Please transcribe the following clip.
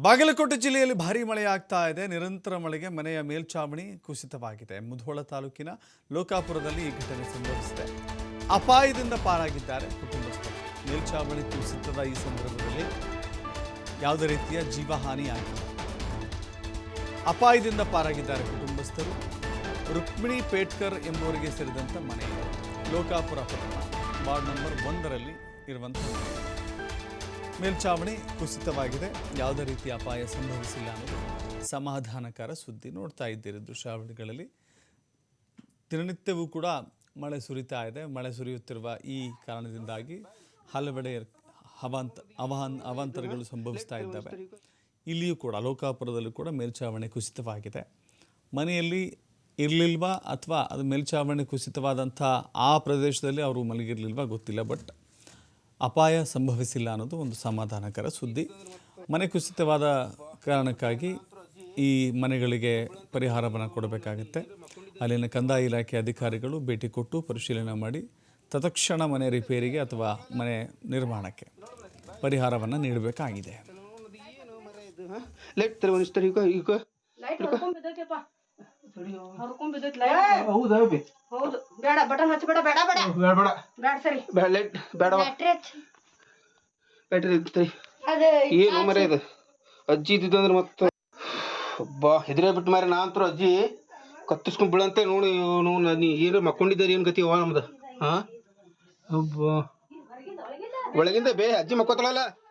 ಬಾಗಲಕೋಟೆ ಜಿಲ್ಲೆಯಲ್ಲಿ ಭಾರೀ ಮಳೆಯಾಗ್ತಾ ಇದೆ. ನಿರಂತರ ಮಳೆಗೆ ಮನೆಯ ಮೇಲ್ಛಾವಣಿ ಕುಸಿತವಾಗಿದೆ. ಮುಧೋಳ ತಾಲೂಕಿನ ಲೋಕಾಪುರದಲ್ಲಿ ಈ ಘಟನೆ ಸಂಭವಿಸಿದೆ. ಅಪಾಯದಿಂದ ಪಾರಾಗಿದ್ದಾರೆ ಕುಟುಂಬಸ್ಥರು. ಮೇಲ್ಛಾವಣಿ ಕುಸಿತದ ಈ ಸಂದರ್ಭದಲ್ಲಿ ಯಾವುದೇ ರೀತಿಯ ಜೀವಹಾನಿ ಆಗಿಲ್ಲ. ಅಪಾಯದಿಂದ ಪಾರಾಗಿದ್ದಾರೆ ಕುಟುಂಬಸ್ಥರು. ರುಕ್ಮಿಣಿ ಪೇಟ್ಕರ್ ಎಂಬುವರಿಗೆ ಸೇರಿದಂತ ಮನೆ ಲೋಕಾಪುರ ಪಟ್ಟಣ ವಾರ್ಡ್ ನಂಬರ್ 1ರಲ್ಲಿ ಇರುವಂತಹ ಮೇಲ್ಛಾವಣಿ ಕುಸಿತವಾಗಿದೆ. ಯಾವುದೇ ರೀತಿಯ ಅಪಾಯ ಸಂಭವಿಸಿಲ್ಲ ಅನ್ನೋದು ಸಮಾಧಾನಕರ ಸುದ್ದಿ. ನೋಡ್ತಾ ಇದ್ದೀರಿ ದೃಶ್ಯಾವಳಿಗಳಲ್ಲಿ. ದಿನನಿತ್ಯವೂ ಕೂಡ ಮಳೆ ಸುರಿತಾ ಇದೆ. ಮಳೆ ಸುರಿಯುತ್ತಿರುವ ಈ ಕಾರಣದಿಂದಾಗಿ ಹಲವೆಡೆ ಅವಾಂತರಗಳು ಸಂಭವಿಸ್ತಾ ಇದ್ದಾವೆ. ಇಲ್ಲಿಯೂ ಕೂಡ ಲೋಕಾಪುರದಲ್ಲೂ ಕೂಡ ಮೇಲ್ಛಾವಣಿ ಕುಸಿತವಾಗಿದೆ. ಮನೆಯಲ್ಲಿ ಇರಲಿಲ್ವಾ ಅಥವಾ ಅದು ಮೇಲ್ಛಾವಣಿ ಕುಸಿತವಾದಂಥ ಆ ಪ್ರದೇಶದಲ್ಲಿ ಅವರು ಮಲಗಿರಲಿಲ್ವಾ ಗೊತ್ತಿಲ್ಲ. ಬಟ್ ಅಪಾಯ ಸಂಭವಿಸಿಲ್ಲ ಅನ್ನೋದು ಒಂದು ಸಮಾಧಾನಕರ ಸುದ್ದಿ. ಮನೆ ಕುಸಿತವಾದ ಕಾರಣಕ್ಕಾಗಿ ಈ ಮನೆಗಳಿಗೆ ಪರಿಹಾರವನ್ನು ಕೊಡಬೇಕಾಗುತ್ತೆ. ಅಲ್ಲಿನ ಕಂದಾಯ ಇಲಾಖೆ ಅಧಿಕಾರಿಗಳು ಭೇಟಿ ಕೊಟ್ಟು ಪರಿಶೀಲನೆ ಮಾಡಿ ತತ್ಕ್ಷಣ ಮನೆ ರಿಪೇರಿಗೆ ಅಥವಾ ಮನೆ ನಿರ್ಮಾಣಕ್ಕೆ ಪರಿಹಾರವನ್ನು ನೀಡಬೇಕಾಗಿದೆ. ಏನು ಮರ ಇದು ಅಜ್ಜಿ ಇದ್ದಿದ್ದಂದ್ರೆ ಮತ್ತೆ ಬಾ ಹೆದರೇ ಬಿಟ್ಟು ಮಾರ ನಾ ಅಂತೂ ಅಜ್ಜಿ ಕತ್ತಿಸ್ಕೊಂಡ್ ಬಿಡಂತೆ ನೋಡಿ ನೀ ಏನು ಮಕ್ಕೊಂಡಿದ್ದಾರೆ ಏನು ಗತಿ ನಮ್ದು. ಹಾ ಒಳಗಿಂದ ಬೇ ಅಜ್ಜಿ ಮಕ್ಕೋತಾಳಲ್ಲ.